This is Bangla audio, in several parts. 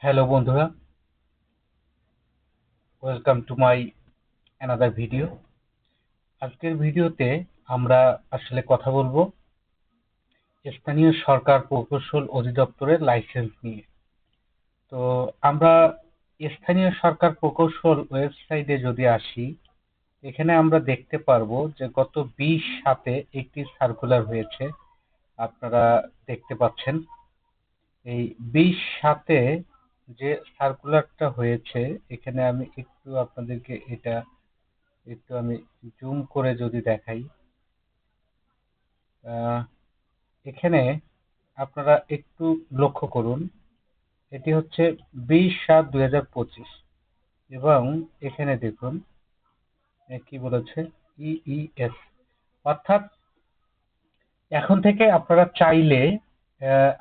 হ্যালো বন্ধুরা, welcome to my another video. আজকের ভিডিওতে আমরা আসলে কথা বলবো স্থানীয় সরকার প্রকৌশল অধিদপ্তরের লাইসেন্স নিয়ে। তো আমরা স্থানীয় সরকার প্রকৌশল ওয়েবসাইটে যদি আসি, এখানে আমরা দেখতে পারবো যে গত 20/7 একটি সার্কুলার হয়েছে। আপনারা দেখতে পাচ্ছেন এই 20/7 যে সার্কুলারটা হয়েছে, এখানে আমি একটু আপনাদেরকে এটা একটু আমি জুম করে যদি দেখাই, আহ, এখানে আপনারা একটু লক্ষ্য করুন। এটি হচ্ছে 20/7/2025 এবং এখানে দেখুন কি বলেছে, ইইএস। অর্থাৎ এখন থেকে আপনারা চাইলে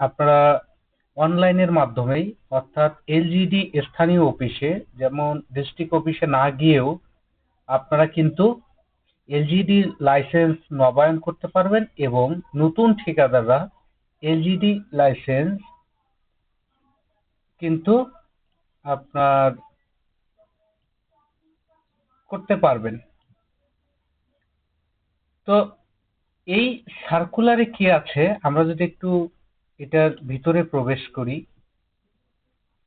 আপনারা অনলাইনের মাধ্যমেই, অর্থাৎ এলজিডি স্থানীয় অফিসে, যেমন ডিস্ট্রিক্ট অফিসে না গিয়েও আপনারা কিন্তু এলজিডি লাইসেন্স নবায়ন করতে পারবেন এবং নতুন ঠিকাদাররা এলজিডি লাইসেন্স কিন্তু আপনার করতে পারবেন। তো এই সার্কুলারে কি আছে, আমরা যদি একটু এটার ভিতরে প্রবেশ করি,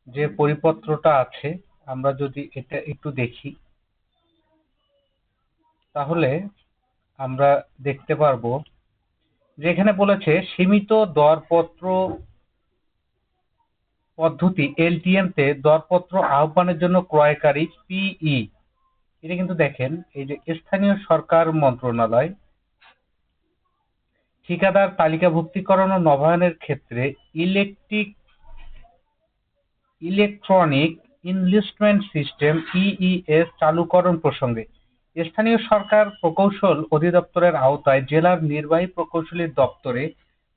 যে পরিপত্রটা আছে আমরা যদি এটা একটু দেখি, তাহলে আমরা দেখতে পারবো যে এখানে বলেছে সীমিত দরপত্র পদ্ধতি এলটিএম তে দরপত্র আহ্বানের জন্য ক্রয়কারী পিই, এটা কিন্তু দেখেন এই যে স্থানীয় সরকার মন্ত্রণালয় ঠিকাদার তালিকাভুক্তিকরণ ও নবায়নের ক্ষেত্রে ইলেকট্রনিক ইনভেস্টমেন্ট সিস্টেম ইইএস চালুকরণ প্রসঙ্গে স্থানীয় সরকার প্রকৌশল অধিদপ্তরের আওতায় জেলার নির্বাহী প্রকৌশলীর দপ্তরে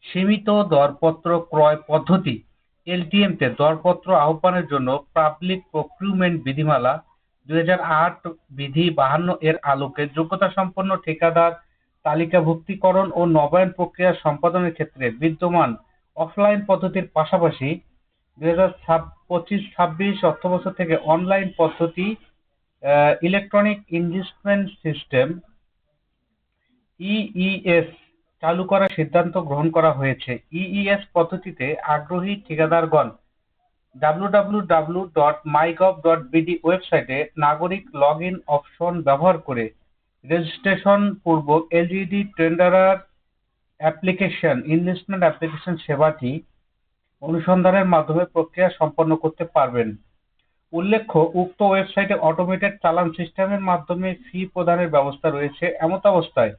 সীমিত দরপত্র ক্রয় পদ্ধতি এলটিএম তে দরপত্র আহ্বানের জন্য পাবলিক প্রকিউরমেন্ট বিধিমালা 2008 বিধি 52 এর আলোকে যোগ্যতা সম্পন্ন ঠিকাদার তালিকাভুক্তিকরণ ও নবায়ন প্রক্রিয়া সম্পাদনের ক্ষেত্রে বিদ্যমান অফলাইন পদ্ধতির পাশাপাশি 2025-26 অর্থবছর থেকে অনলাইন পদ্ধতি ইলেকট্রনিক ইনভেস্টমেন্ট সিস্টেম ইইএস চালু করার সিদ্ধান্ত গ্রহণ করা হয়েছে। ইইএস পদ্ধতিতে আগ্রহী ঠিকাদারগণ www.mygov.bd ওয়েবসাইটে নাগরিক লগ ইন অপশন ব্যবহার করে রেজিস্ট্রেশন পূর্বক LGD tenderer application investment application সেবাটি অনুসন্ধানের মাধ্যমে প্রক্রিয়া সম্পন্ন করতে পারবেন। উল্লেখ্য, উক্ত ওয়েবসাইটে অটোমেটেড চালান সিস্টেমের মাধ্যমে ফি প্রদানের ব্যবস্থা রয়েছে। এমতাবস্থায়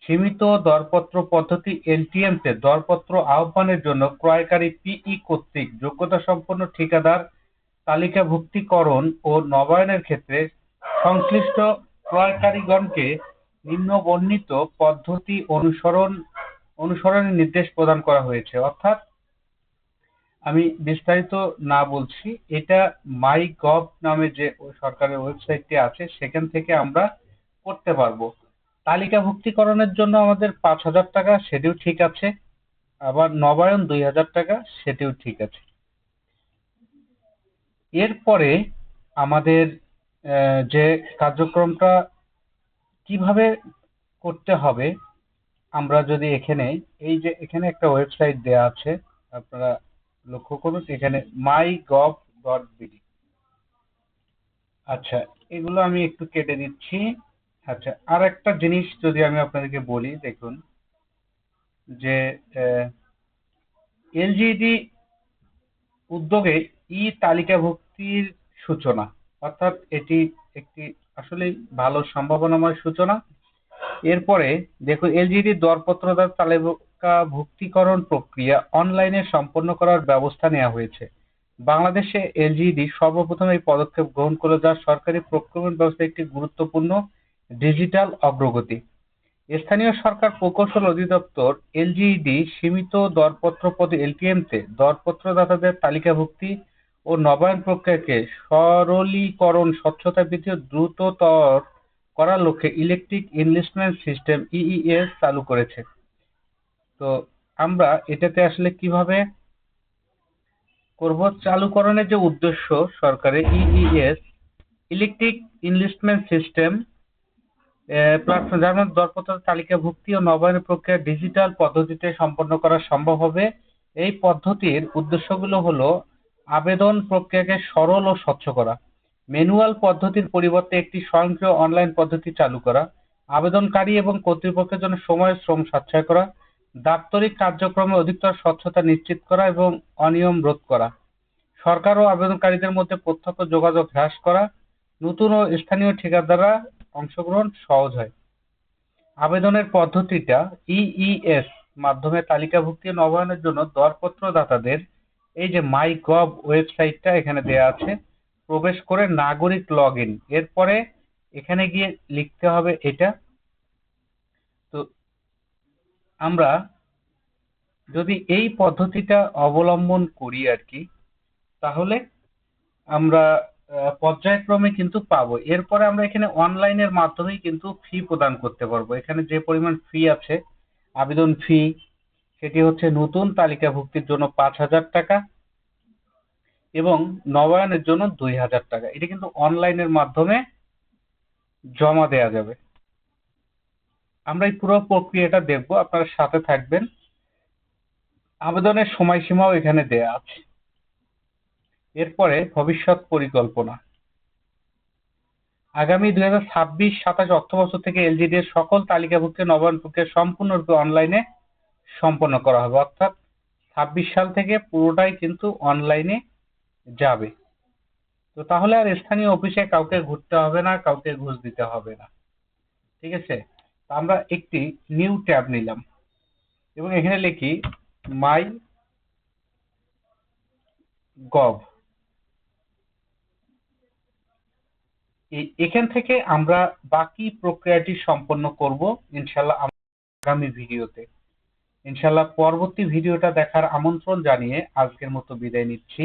সীমিত দরপত্র পদ্ধতি এলটিএম তে দরপত্র আহ্বানের জন্য ক্রয়কারী পিই কর্তৃক যোগ্যতাসম্পন্ন ঠিকাদার তালিকাভুক্তিকরণ ও নবায়নের ক্ষেত্রে সংশ্লিষ্ট ক্রয়কারীগণকে নিম্নবর্ণিত পদ্ধতি অনুসরণের নির্দেশ প্রদান করা হয়েছে। অর্থাৎ আমি বিস্তারিত না বলছি, এটা মাই গভ নামে যে সরকারের ওয়েবসাইটটি আছে সেখান থেকে আমরা করতে পারবো। তালিকাভুক্তিকরণের জন্য আমাদের 5,000 টাকা, সেটিও ঠিক আছে। আবার নবায়ন 2,000 টাকা, সেটিও ঠিক আছে। এরপরে আমাদের যে কার্যক্রমটা কিভাবে করতে হবে, আমরা যদি এখানে এই যে এখানে একটা ওয়েবসাইট দেয়া আছে, আপনারা লক্ষ্য করুন এখানে mygov.bd। আচ্ছা, এগুলো আমি একটু কেটে দিচ্ছি। আচ্ছা, আর একটা জিনিস যদি আমি আপনাদেরকে বলি, দেখুন যে এলজিইডি উদ্যোগে ই তালিকাভুক্তির সূচনা, অর্থাৎ এটি একটি আসলে ভালো সম্ভাবনাময় সূচনা। এরপরে দেখুন এলজিইডি দরপত্রদার তালিকাভুক্তিকরণ প্রক্রিয়া অনলাইনে সম্পন্ন করার ব্যবস্থা নেওয়া হয়েছে। বাংলাদেশে এলজিইডি সর্বপ্রথম এই পদক্ষেপ গ্রহণ করে, যা সরকারি প্রকিউরমেন্ট ব্যবস্থায় একটি গুরুত্বপূর্ণ ডিজিটাল অগ্রগতি। স্থানীয় সরকার প্রকৌশল অধিদপ্তর এলজিইডি সীমিত দরপত্র পদ্ধতি এলটিএম তে দরপত্রদাতাদের তালিকাভুক্তি ও নবায়ন প্রক্রিয়াকে সরলীকরণ, স্বচ্ছতা বৃদ্ধি ও দ্রুততর করার লক্ষ্যে ইলেকট্রিক ইনভেস্টমেন্ট সিস্টেম ইইএস চালু করেছে। তো আমরা এটাতে আসলে কিভাবে করব। চালুকরণের যে উদ্দেশ্য সরকারের EES, electric investment system platform, যার মধ্যে দরপত্র তালিকাভুক্তি ও নবায়ন প্রক্রিয়া ডিজিটাল পদ্ধতিতে সম্পন্ন করা সম্ভব হবে। এই পদ্ধতির উদ্দেশ্যগুলো হলো আবেদন প্রক্রিয়াকে সরল ও স্বচ্ছ করা, ম্যানুয়াল পদ্ধতির পরিবর্তে একটি স্বয়ংক্রিয় অনলাইন পদ্ধতি চালু করা, আবেদনকারী এবং কর্তৃপক্ষের জন্য সময় শ্রম সাশ্রয় করা, দাপ্তরিক কার্যক্রমে অধিকতর স্বচ্ছতা নিশ্চিত করা এবং অনিয়ম রোধ করা, সরকার ও আবেদনকারীদের মধ্যে প্রত্যক্ষ যোগাযোগ হ্রাস করা, নতুন ও স্থানীয় ঠিকাদাররা অংশগ্রহণ সহজ হয়। আবেদনের পদ্ধতিটা ইইএস মাধ্যমে তালিকাভুক্তি ও নবায়নের জন্য দরপত্র দাতাদের এই যে মাই গভ ওয়েবসাইটটা এখানে দেয়া আছে, প্রবেশ করে নাগরিক লগ ইন, এরপরে এখানে গিয়ে লিখতে হবে এটা। তো আমরা যদি এই পদ্ধতিটা অবলম্বন করি আর কি, তাহলে আমরা পর্যায়ক্রমে কিন্তু পাবো। এরপরে আমরা এখানে অনলাইনের মাধ্যমেই কিন্তু ফি প্রদান করতে পারবো। এখানে যে পরিমাণ ফি আছে, আবেদন ফি, সেটি হচ্ছে নতুন তালিকাভুক্তির জন্য 5,000 টাকা এবং নবায়নের জন্য 2,000 টাকা। এটা কিন্তু অনলাইনের মাধ্যমে জমা দেয়া যাবে। আমরা এই পুরো প্রক্রিয়াটা দেখবো, আপনারা সাথে থাকবেন। আবেদনের সময়সীমাও এখানে দেয়া আছে। এরপরে ভবিষ্যৎ পরিকল্পনা। আগামী 2026-27 অর্থবছর থেকে এলজিডি এর সকল তালিকাভুক্ত নবায়ন প্রক্রিয়া সম্পূর্ণরূপে অনলাইনে সম্পন্ন করা হবে। অর্থাৎ 26 সাল থেকে পুরোটাই কিন্তু অনলাইনে যাবে। তো তাহলে আর স্থানীয় অফিসে কাউকে ঘুরতে হবে না, কাউকে ঘুষ দিতে হবে না। ঠিক আছে? তো আমরা একটি নিউ ট্যাব নিলাম এবং এখানে লিখি মাই গভ। এখান থেকে আমরা বাকি প্রক্রিয়াটি সম্পন্ন করব ইনশাল্লাহ আগামী ভিডিওতে। ইনশাল্লাহ পরবর্তী ভিডিওটা দেখার আমন্ত্রণ জানিয়ে আজকের মতো বিদায় নিচ্ছি।